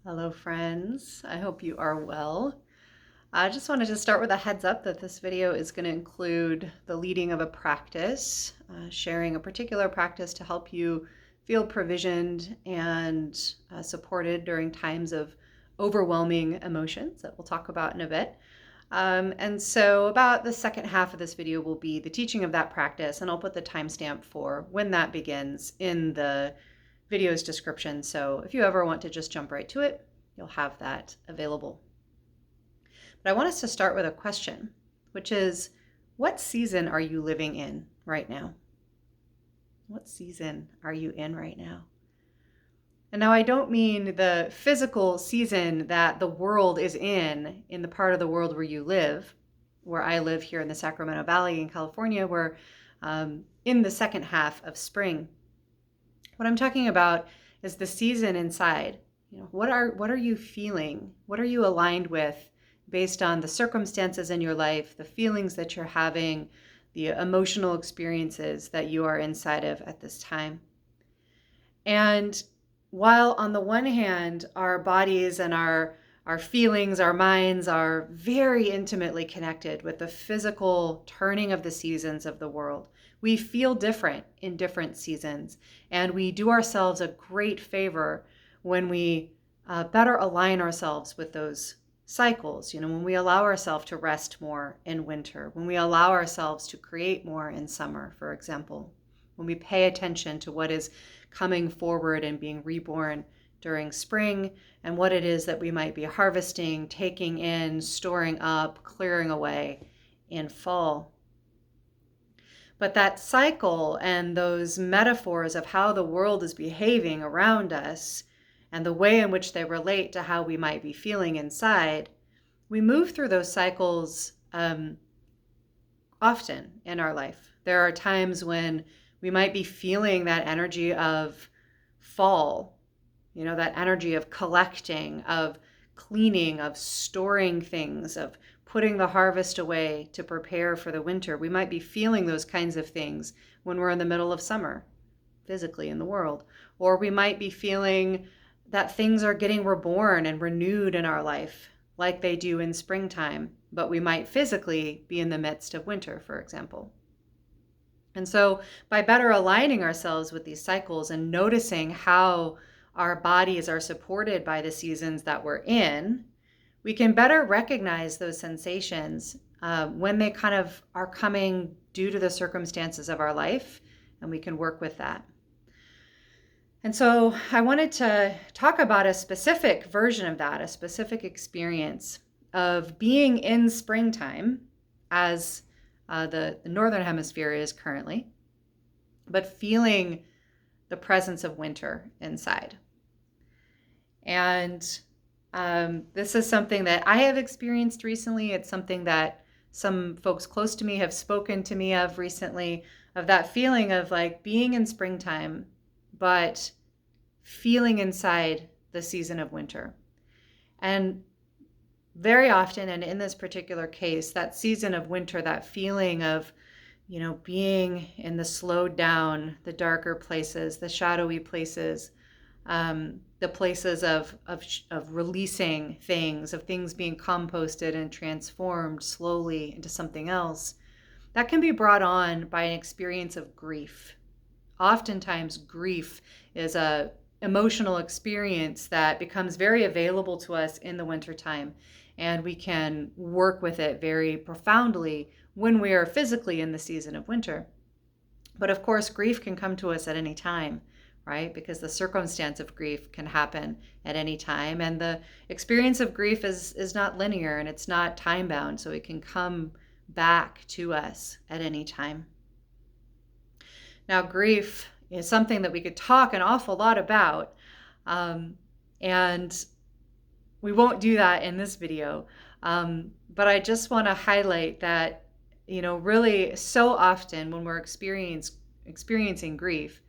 Hello, friends. I hope you are well. I just wanted to start with a heads up that this video is going to include the leading of a practice, sharing a particular practice to help you feel provisioned and supported during times of overwhelming emotions that we'll talk about in a bit. And so about the second half of this video will be the teaching of that practice, and I'll put the timestamp for when that begins in the video's description. So if you ever want to just jump right to it, you'll have that available. But I want us to start with a question, which is, what season are you living in right now? What season are you in right now? And now I don't mean the physical season that the world is in the part of the world where you live, where I live here in the Sacramento Valley in California, where in the second half of spring. What I'm talking about is the season inside. What are you feeling? What are you aligned with based on the circumstances in your life, the feelings that you're having, the emotional experiences that you are inside of at this time? And while on the one hand, our bodies and our feelings, our minds are very intimately connected with the physical turning of the seasons of the world. We feel different in different seasons, and we do ourselves a great favor when we better align ourselves with those cycles. When we allow ourselves to rest more in winter, when we allow ourselves to create more in summer, for example, when we pay attention to what is coming forward and being reborn during spring, and what it is that we might be harvesting, taking in, storing up, clearing away in fall. But that cycle and those metaphors of how the world is behaving around us and the way in which they relate to how we might be feeling inside, we move through those cycles often in our life. There are times when we might be feeling that energy of fall, that energy of collecting, of cleaning, of storing things, of putting the harvest away to prepare for the winter. We might be feeling those kinds of things when we're in the middle of summer, physically in the world. Or we might be feeling that things are getting reborn and renewed in our life, like they do in springtime, but we might physically be in the midst of winter, for example. And so by better aligning ourselves with these cycles and noticing how our bodies are supported by the seasons that we're in, we can better recognize those sensations when they kind of are coming due to the circumstances of our life, and we can work with that. And so I wanted to talk about a specific version of that, a specific experience of being in springtime as the Northern Hemisphere is currently, but feeling the presence of winter inside. And this is something that I have experienced recently. It's something that some folks close to me have spoken to me of recently, of that feeling of like being in springtime, but feeling inside the season of winter. And very often, and in this particular case, that season of winter, that feeling of, being in the slowed down, the darker places, the shadowy places, the places of releasing things, of things being composted and transformed slowly into something else, that can be brought on by an experience of grief. Oftentimes, grief is a emotional experience that becomes very available to us in the wintertime, and we can work with it very profoundly when we are physically in the season of winter. But of course, grief can come to us at any time, right? Because the circumstance of grief can happen at any time, and the experience of grief is not linear and it's not time bound, so it can come back to us at any time. Now, grief is something that we could talk an awful lot about, and we won't do that in this video, but I just want to highlight that, really so often when we're experiencing grief,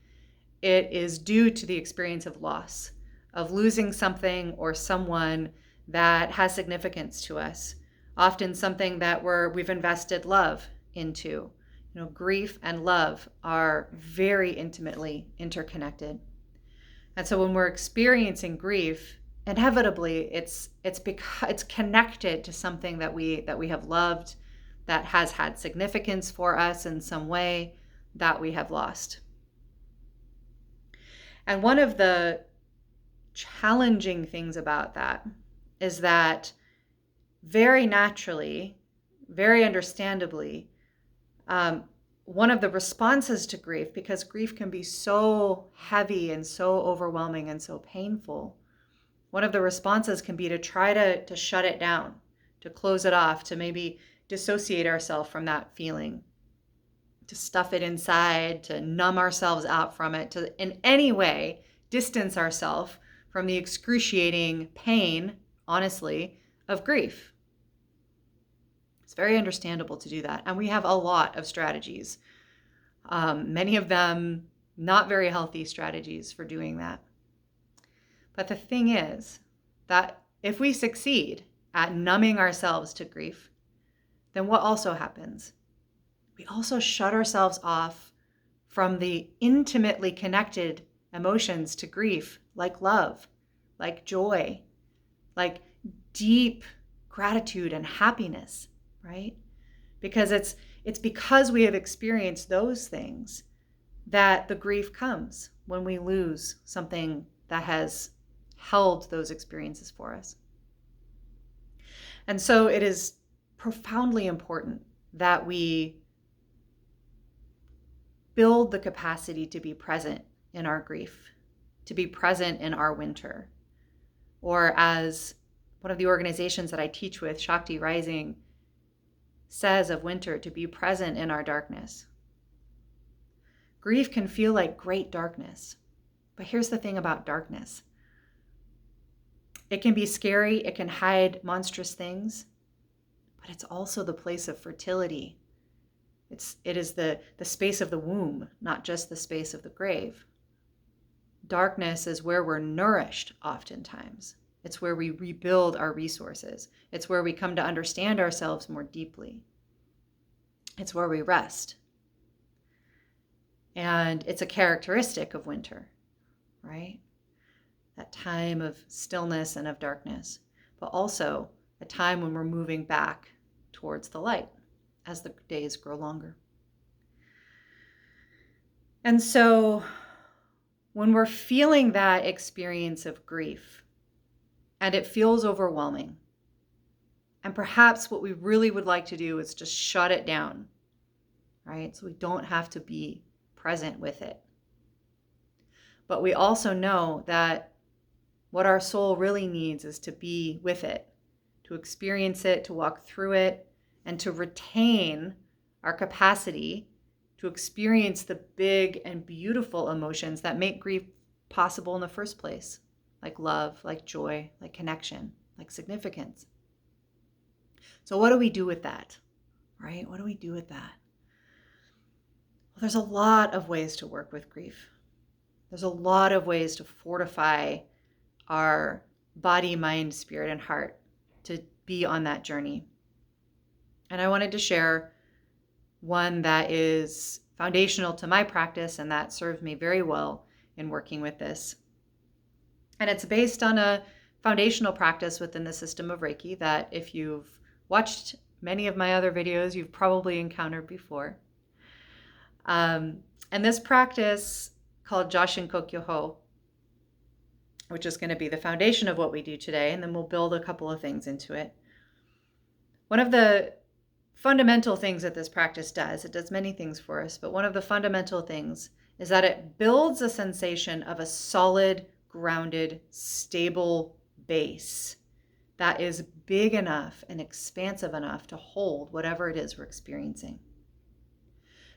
it is due to the experience of loss, of losing something or someone that has significance to us, often something that we've invested love into. Grief and love are very intimately interconnected. And so when we're experiencing grief, inevitably it's connected to something that we have loved, that has had significance for us in some way, that we have lost. And one of the challenging things about that is that very naturally, very understandably, one of the responses to grief, because grief can be so heavy and so overwhelming and so painful, one of the responses can be to try to shut it down, to close it off, to maybe dissociate ourselves from that feeling, to stuff it inside, to numb ourselves out from it, to in any way distance ourselves from the excruciating pain, honestly, of grief. It's very understandable to do that. And we have a lot of strategies, many of them not very healthy strategies for doing that. But the thing is that if we succeed at numbing ourselves to grief, then what also happens? We also shut ourselves off from the intimately connected emotions to grief, like love, like joy, like deep gratitude and happiness, right? Because it's because we have experienced those things that the grief comes when we lose something that has held those experiences for us. And so it is profoundly important that we build the capacity to be present in our grief, to be present in our winter. Or as one of the organizations that I teach with, Shakti Rising, says of winter, to be present in our darkness. Grief can feel like great darkness. But here's the thing about darkness. It can be scary, it can hide monstrous things, but it's also the place of fertility. It is the space of the womb, not just the space of the grave. Darkness is where we're nourished oftentimes. It's where we rebuild our resources. It's where we come to understand ourselves more deeply. It's where we rest. And it's a characteristic of winter, right? That time of stillness and of darkness, but also a time when we're moving back towards the light as the days grow longer. And so when we're feeling that experience of grief and it feels overwhelming, and perhaps what we really would like to do is just shut it down, right? So we don't have to be present with it. But we also know that what our soul really needs is to be with it, to experience it, to walk through it, and to retain our capacity to experience the big and beautiful emotions that make grief possible in the first place, like love, like joy, like connection, like significance. So what do we do with that, right? What do we do with that? Well, there's a lot of ways to work with grief. There's a lot of ways to fortify our body, mind, spirit, and heart to be on that journey. And I wanted to share one that is foundational to my practice and that served me very well in working with this. And it's based on a foundational practice within the system of Reiki that if you've watched many of my other videos, you've probably encountered before. And this practice called Joshin Kokyoho, which is going to be the foundation of what we do today, and then we'll build a couple of things into it. One of the fundamental things that this practice does, it does many things for us, but one of the fundamental things is that it builds a sensation of a solid, grounded, stable base that is big enough and expansive enough to hold whatever it is we're experiencing.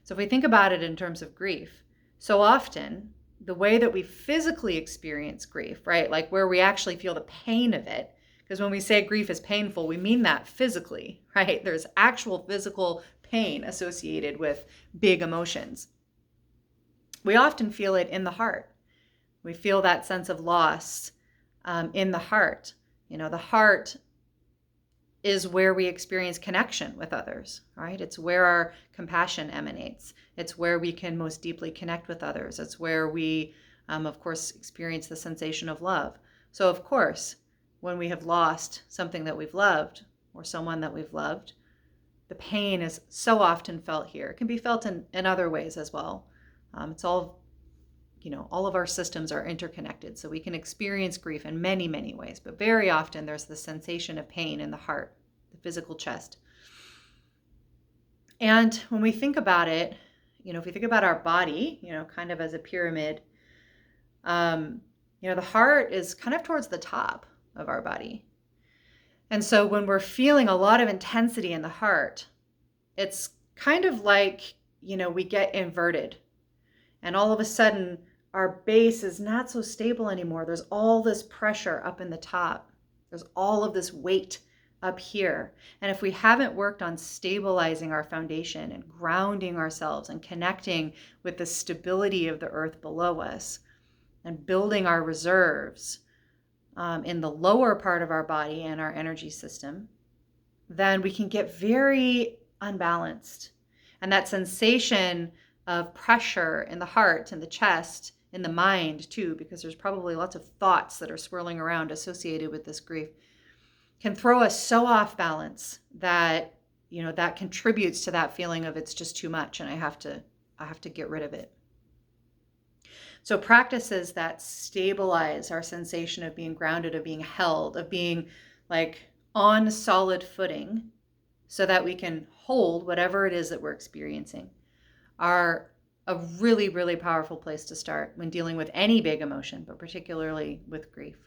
So if we think about it in terms of grief, so often the way that we physically experience grief, right, like where we actually feel the pain of it, because when we say grief is painful, we mean that physically, right? There's actual physical pain associated with big emotions. We often feel it in the heart. We feel that sense of loss in the heart. You know, the heart is where we experience connection with others, right? It's where our compassion emanates. It's where we can most deeply connect with others. It's where we, of course, experience the sensation of love. So of course, when we have lost something that we've loved or someone that we've loved, the pain is so often felt here. It can be felt in other ways as well. It's all, all of our systems are interconnected. So we can experience grief in many, many ways. But very often there's the sensation of pain in the heart, the physical chest. And when we think about it, if we think about our body, kind of as a pyramid, the heart is kind of towards the top of our body. And so when we're feeling a lot of intensity in the heart, it's kind of like, we get inverted. And all of a sudden, our base is not so stable anymore. There's all this pressure up in the top. There's all of this weight up here. And if we haven't worked on stabilizing our foundation and grounding ourselves and connecting with the stability of the earth below us and building our reserves in the lower part of our body and our energy system, then we can get very unbalanced. And that sensation of pressure in the heart, in the chest, in the mind too, because there's probably lots of thoughts that are swirling around associated with this grief, can throw us so off balance that, that contributes to that feeling of it's just too much and I have to get rid of it. So practices that stabilize our sensation of being grounded, of being held, of being like on solid footing so that we can hold whatever it is that we're experiencing are a really, really powerful place to start when dealing with any big emotion, but particularly with grief.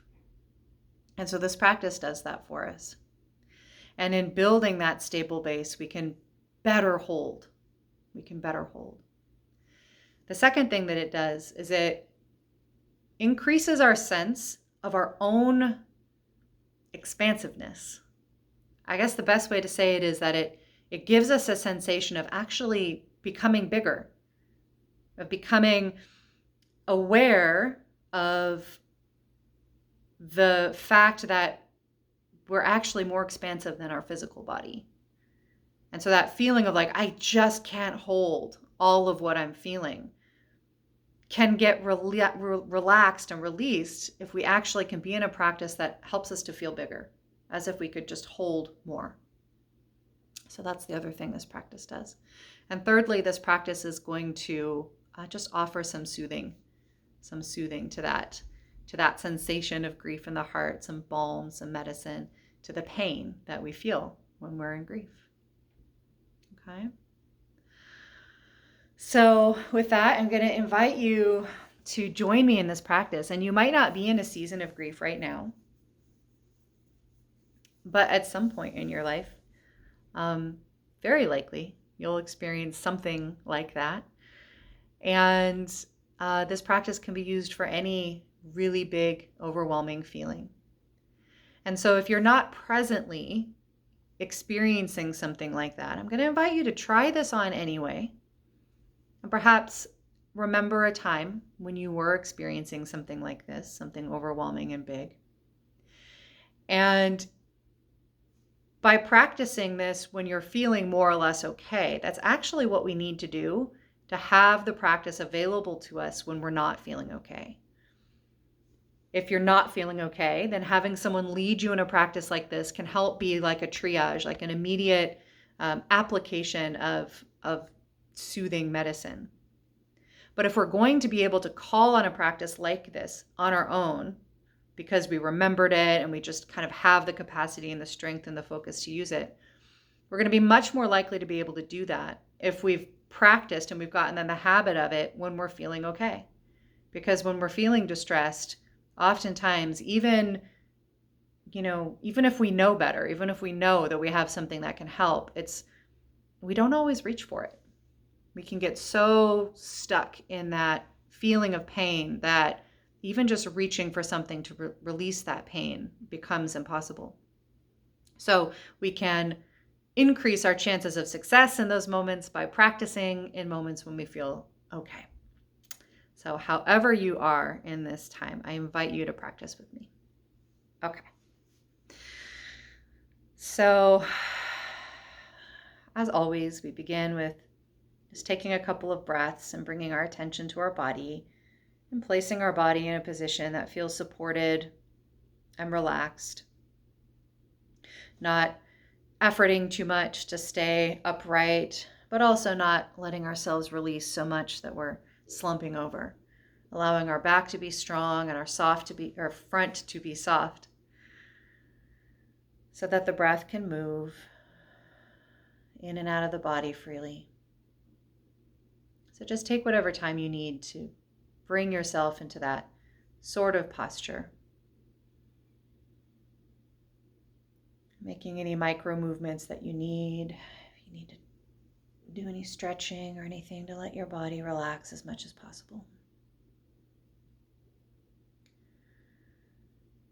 And so this practice does that for us. And in building that stable base, we can better hold. The second thing that it does is it increases our sense of our own expansiveness. I guess the best way to say it is that it gives us a sensation of actually becoming bigger, of becoming aware of the fact that we're actually more expansive than our physical body. And so that feeling of like, I just can't hold all of what I'm feeling can get relaxed and released if we actually can be in a practice that helps us to feel bigger, as if we could just hold more. So that's the other thing this practice does. And thirdly, this practice is going to just offer some soothing to that sensation of grief in the heart, some balm, some medicine to the pain that we feel when we're in grief. Okay. So with that, I'm going to invite you to join me in this practice. And you might not be in a season of grief right now, but at some point in your life, very likely you'll experience something like that. And this practice can be used for any really big, overwhelming feeling. And so if you're not presently experiencing something like that, I'm going to invite you to try this on anyway. And perhaps remember a time when you were experiencing something like this, something overwhelming and big. And by practicing this when you're feeling more or less okay, that's actually what we need to do to have the practice available to us when we're not feeling okay. If you're not feeling okay, then having someone lead you in a practice like this can help be like a triage, like an immediate application of soothing medicine. But if we're going to be able to call on a practice like this on our own, because we remembered it and we just kind of have the capacity and the strength and the focus to use it, we're going to be much more likely to be able to do that if we've practiced and we've gotten in the habit of it when we're feeling okay. Because when we're feeling distressed, oftentimes, even if we know better, even if we know that we have something that can help, we don't always reach for it. We can get so stuck in that feeling of pain that even just reaching for something to release that pain becomes impossible. So we can increase our chances of success in those moments by practicing in moments when we feel okay. So however you are in this time, I invite you to practice with me. Okay. So as always, we begin with just taking a couple of breaths and bringing our attention to our body and placing our body in a position that feels supported and relaxed, not efforting too much to stay upright, but also not letting ourselves release so much that we're slumping over, allowing our back to be strong and our front to be soft, so that the breath can move in and out of the body freely. So just take whatever time you need to bring yourself into that sort of posture. Making any micro movements that you need. If you need to do any stretching or anything to let your body relax as much as possible.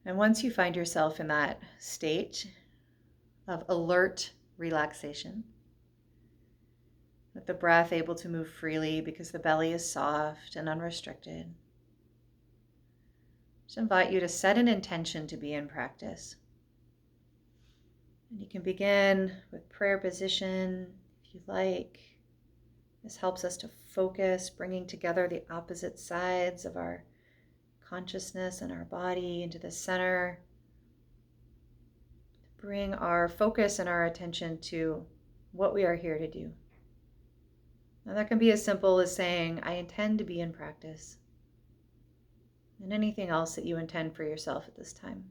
And once you find yourself in that state of alert relaxation, with the breath able to move freely because the belly is soft and unrestricted, just invite you to set an intention to be in practice. And you can begin with prayer position if you like. This helps us to focus, bringing together the opposite sides of our consciousness and our body into the center. Bring our focus and our attention to what we are here to do. Now that can be as simple as saying, I intend to be in practice, and anything else that you intend for yourself at this time.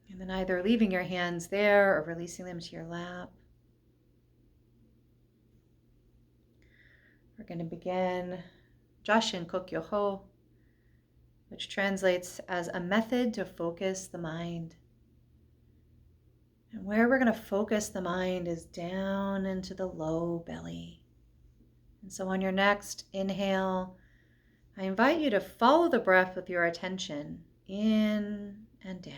And then either leaving your hands there or releasing them to your lap. We're going to begin Jashin Kokyoho, which translates as a method to focus the mind. And where we're going to focus the mind is down into the low belly. And so on your next inhale, I invite you to follow the breath with your attention in and down.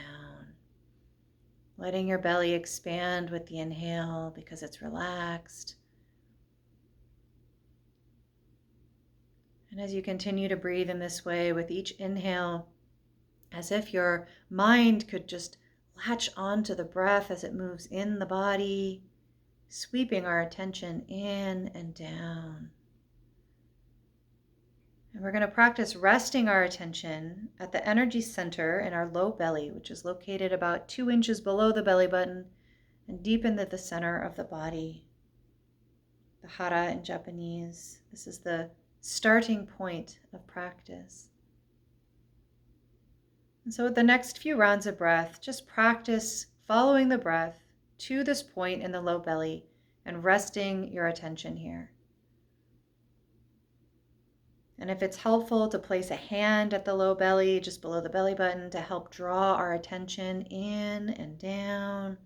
Letting your belly expand with the inhale because it's relaxed. And as you continue to breathe in this way with each inhale, as if your mind could just latch onto the breath as it moves in the body, sweeping our attention in and down. And we're going to practice resting our attention at the energy center in our low belly, which is located about 2 inches below the belly button and deep into the center of the body. The hara in Japanese. This is the starting point of practice. And so with the next few rounds of breath, just practice following the breath to this point in the low belly and resting your attention here. And if it's helpful to place a hand at the low belly, just below the belly button, to help draw our attention in and down,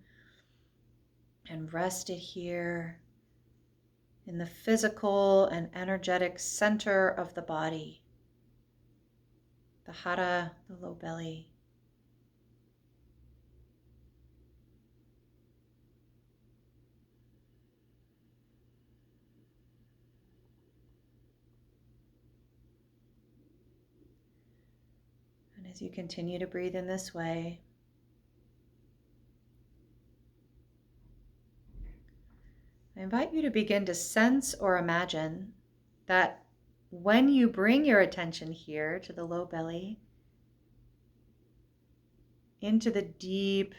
and rest it here in the physical and energetic center of the body, the hara, the low belly. And as you continue to breathe in this way, I invite you to begin to sense or imagine that when you bring your attention here to the low belly, into the deep,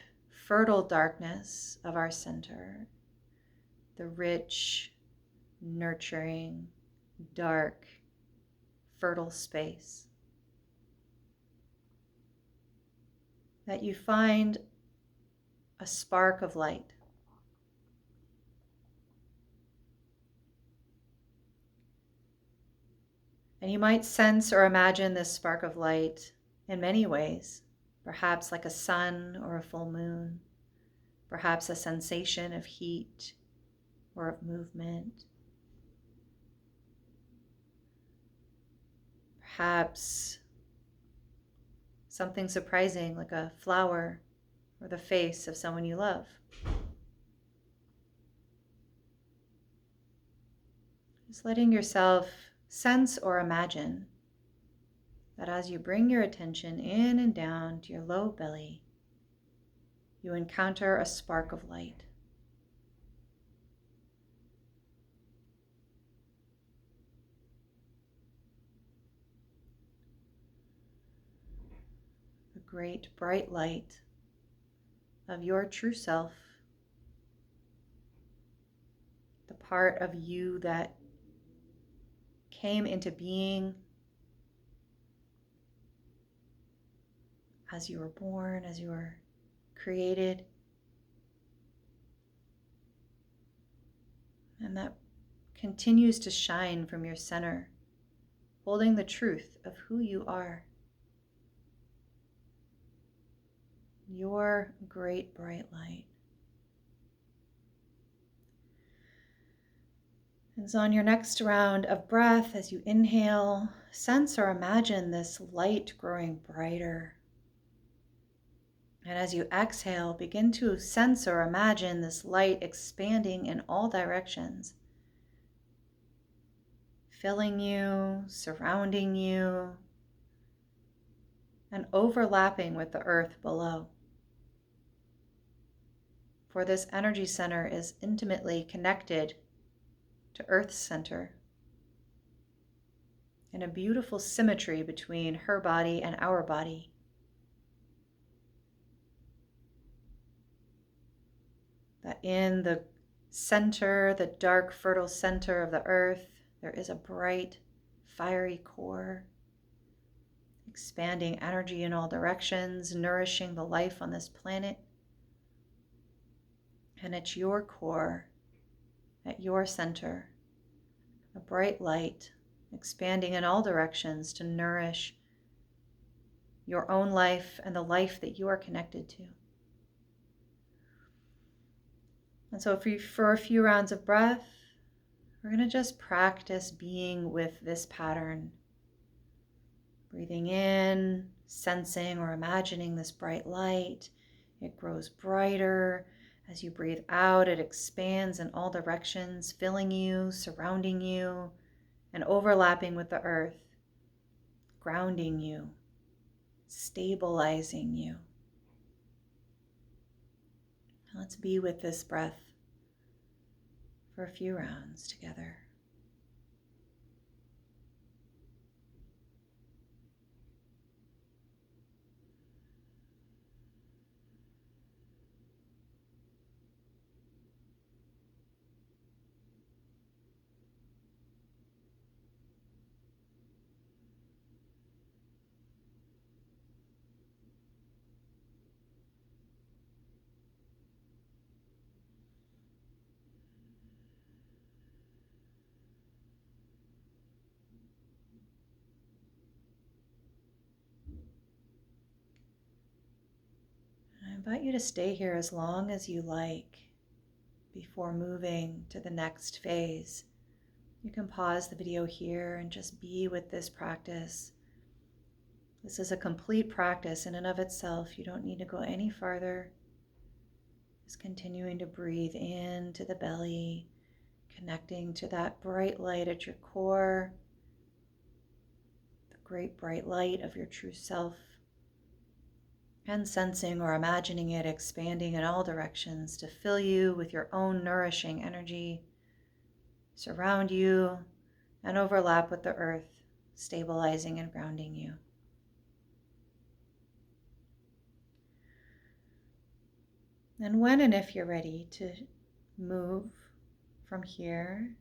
fertile darkness of our center, the rich, nurturing, dark, fertile space, that you find a spark of light. And you might sense or imagine this spark of light in many ways, perhaps like a sun or a full moon, perhaps a sensation of heat or of movement, perhaps something surprising like a flower or the face of someone you love. Just letting yourself sense or imagine that as you bring your attention in and down to your low belly, you encounter a spark of light. great bright light of your true self, the part of you that came into being as you were born, as you were created, and that continues to shine from your center, holding the truth of who you are. Your great bright light. And so on your next round of breath, as you inhale, sense or imagine this light growing brighter. And as you exhale, begin to sense or imagine this light expanding in all directions, filling you, surrounding you, and overlapping with the earth below. For this energy center is intimately connected to Earth's center, in a beautiful symmetry between her body and our body. That in the center, the dark, fertile center of the earth, there is a bright, fiery core, expanding energy in all directions, nourishing the life on this planet. And at your core, at your center, a bright light expanding in all directions to nourish your own life and the life that you are connected to. And so for a few rounds of breath, we're going to just practice being with this pattern. Breathing in, sensing or imagining this bright light. It grows brighter. As you breathe out, it expands in all directions, filling you, surrounding you, and overlapping with the earth, grounding you, stabilizing you. Let's be with this breath for a few rounds together. I invite you to stay here as long as you like before moving to the next phase. You can pause the video here and just be with this practice. This is a complete practice in and of itself. You don't need to go any farther. Just continuing to breathe into the belly, connecting to that bright light at your core, the great bright light of your true self, and sensing or imagining it expanding in all directions to fill you with your own nourishing energy, surround you, and overlap with the earth, stabilizing and grounding you. And when and if you're ready to move from here,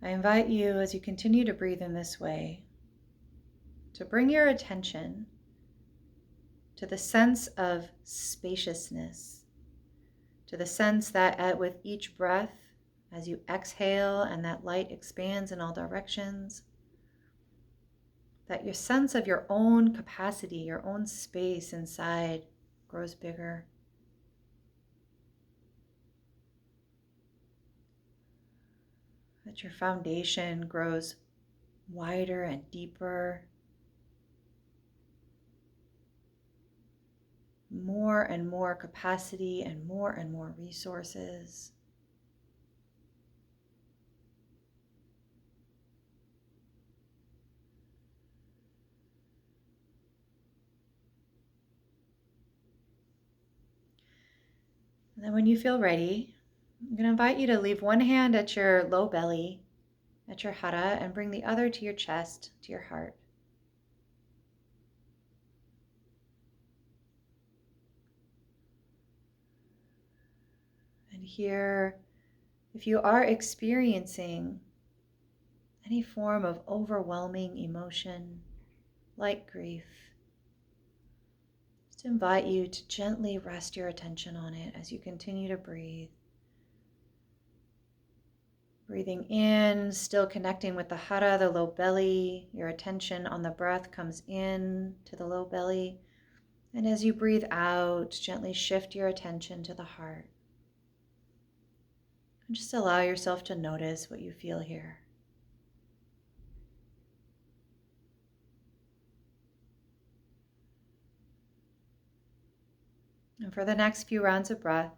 I invite you, as you continue to breathe in this way, to bring your attention to the sense of spaciousness, to the sense that with each breath, as you exhale and that light expands in all directions, that your sense of your own capacity, your own space inside grows bigger. That your foundation grows wider and deeper. More and more capacity and more resources. And then when you feel ready, I'm going to invite you to leave one hand at your low belly at your hara and bring the other to your chest, to your heart. And here, if you are experiencing any form of overwhelming emotion, like grief, just invite you to gently rest your attention on it as you continue to breathe. Breathing in, still connecting with the hara, the low belly. Your attention on the breath comes in to the low belly. And as you breathe out, gently shift your attention to the heart. And just allow yourself to notice what you feel here. And for the next few rounds of breath,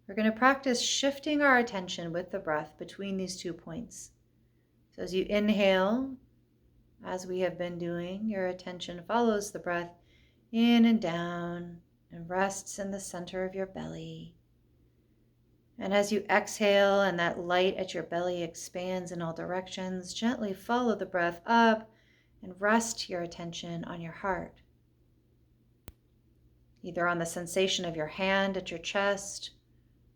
we're going to practice shifting our attention with the breath between these 2 points. So as you inhale, as we have been doing, your attention follows the breath in and down and rests in the center of your belly. And as you exhale and that light at your belly expands in all directions, gently follow the breath up and rest your attention on your heart. Either on the sensation of your hand at your chest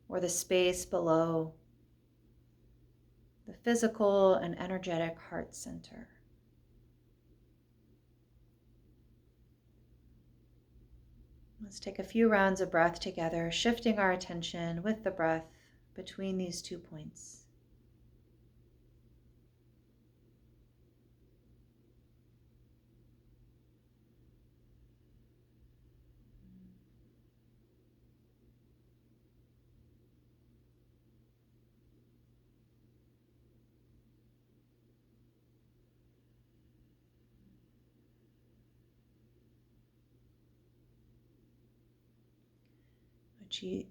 or the space below the physical and energetic heart center. Let's take a few rounds of breath together, shifting our attention with the breath between these 2 points.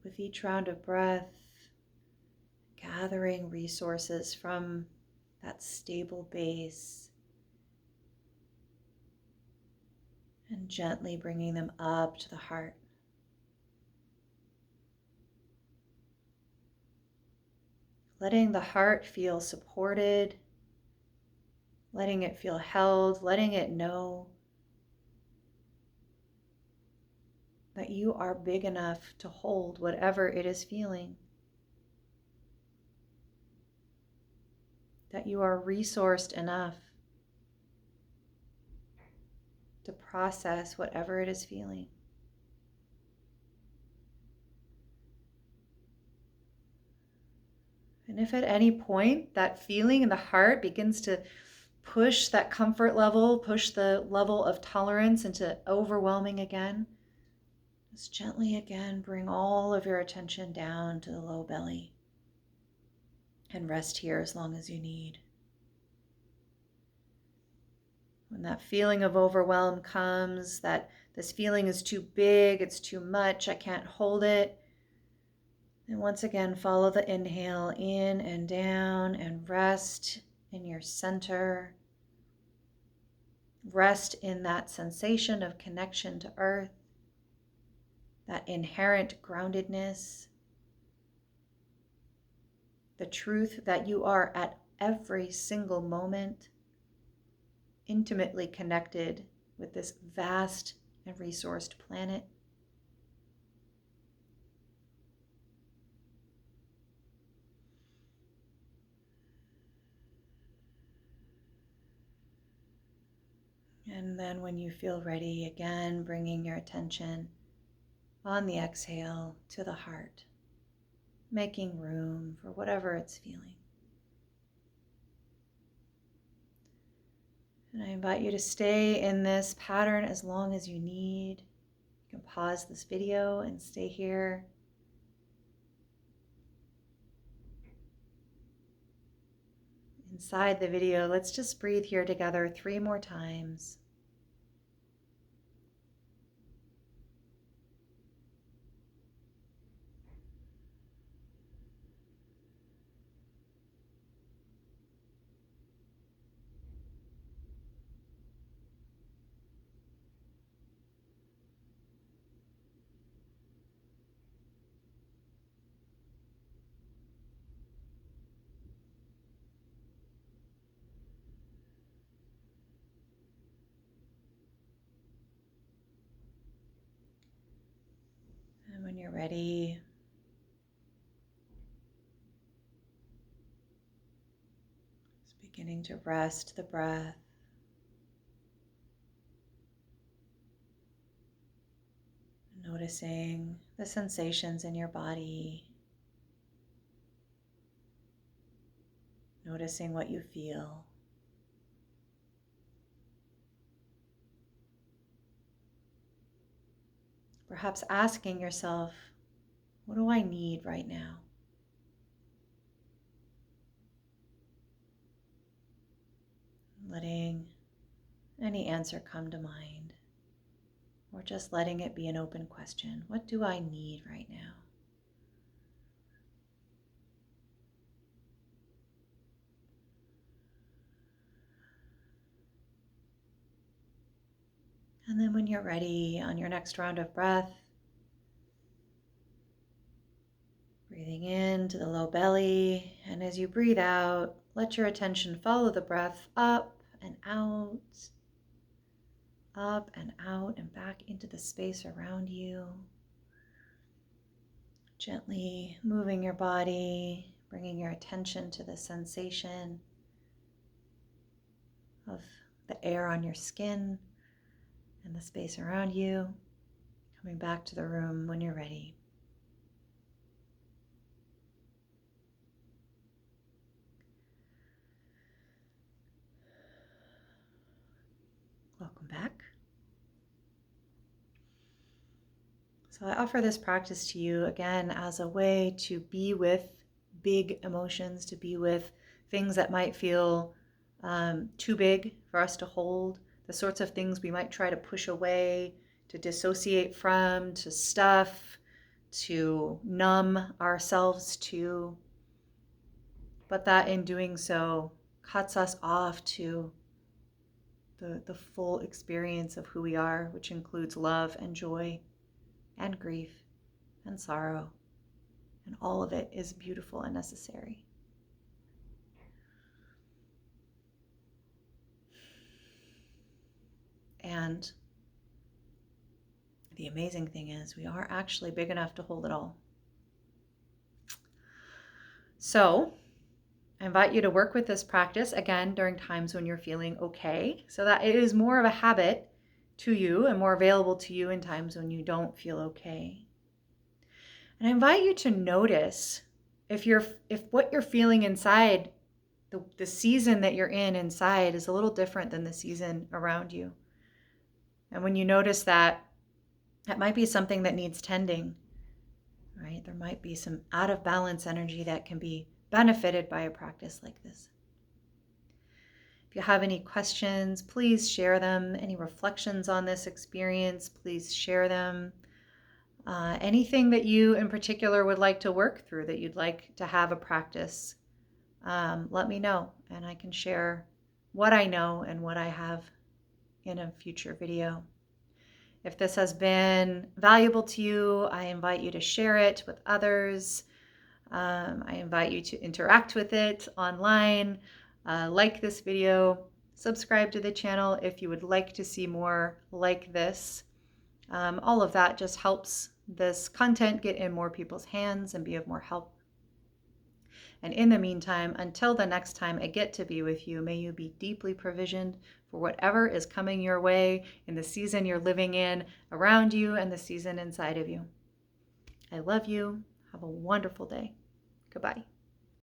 With each round of breath, gathering resources from that stable base and gently bringing them up to the heart. Letting the heart feel supported, letting it feel held, letting it know that you are big enough to hold whatever it is feeling, that you are resourced enough to process whatever it is feeling. And if at any point that feeling in the heart begins to push that comfort level, push the level of tolerance into overwhelming again, just gently again bring all of your attention down to the low belly and rest here as long as you need. When that feeling of overwhelm comes, that this feeling is too big, it's too much, I can't hold it, then once again follow the inhale in and down and rest in your center. Rest in that sensation of connection to earth, that inherent groundedness, the truth that you are at every single moment intimately connected with this vast and resourced planet. And then when you feel ready, again, bringing your attention on the exhale to the heart, making room for whatever it's feeling. And I invite you to stay in this pattern as long as you need. You can pause this video and stay here. Inside the video, let's just breathe here together 3 more times. you're ready, just beginning to rest the breath. Noticing the sensations in your body. Noticing what you feel. Perhaps asking yourself, what do I need right now? Letting any answer come to mind, or just letting it be an open question. What do I need right now? And then when you're ready on your next round of breath, breathing into the low belly, and as you breathe out, let your attention follow the breath up and out, and back into the space around you. Gently moving your body, bringing your attention to the sensation of the air on your skin and the space around you. Coming back to the room when you're ready. Welcome back. So I offer this practice to you again as a way to be with big emotions, to be with things that might feel too big for us to hold, the sorts of things we might try to push away, to dissociate from, to stuff, to numb ourselves to, but that in doing so cuts us off to the full experience of who we are, which includes love and joy and grief and sorrow, and all of it is beautiful and necessary. And the amazing thing is we are actually big enough to hold it all. So I invite you to work with this practice again during times when you're feeling okay, so that it is more of a habit to you and more available to you in times when you don't feel okay. And I invite you to notice if what you're feeling inside, the season that you're in inside is a little different than the season around you. And when you notice that, that might be something that needs tending, right? There might be some out of balance energy that can be benefited by a practice like this. If you have any questions, please share them. Any reflections on this experience, please share them. Anything that you in particular would like to work through, that you'd like to have a practice, let me know, and I can share what I know and what I have in a future video. If this has been valuable to you, I invite you to share it with others. I invite you to interact with it online. Like this video, subscribe to the channel if you would like to see more like this. All of that just helps this content get in more people's hands and be of more help. And in the meantime, until the next time I get to be with you, may you be deeply provisioned for whatever is coming your way in the season you're living in, around you, and the season inside of you. I love you. Have a wonderful day. Goodbye.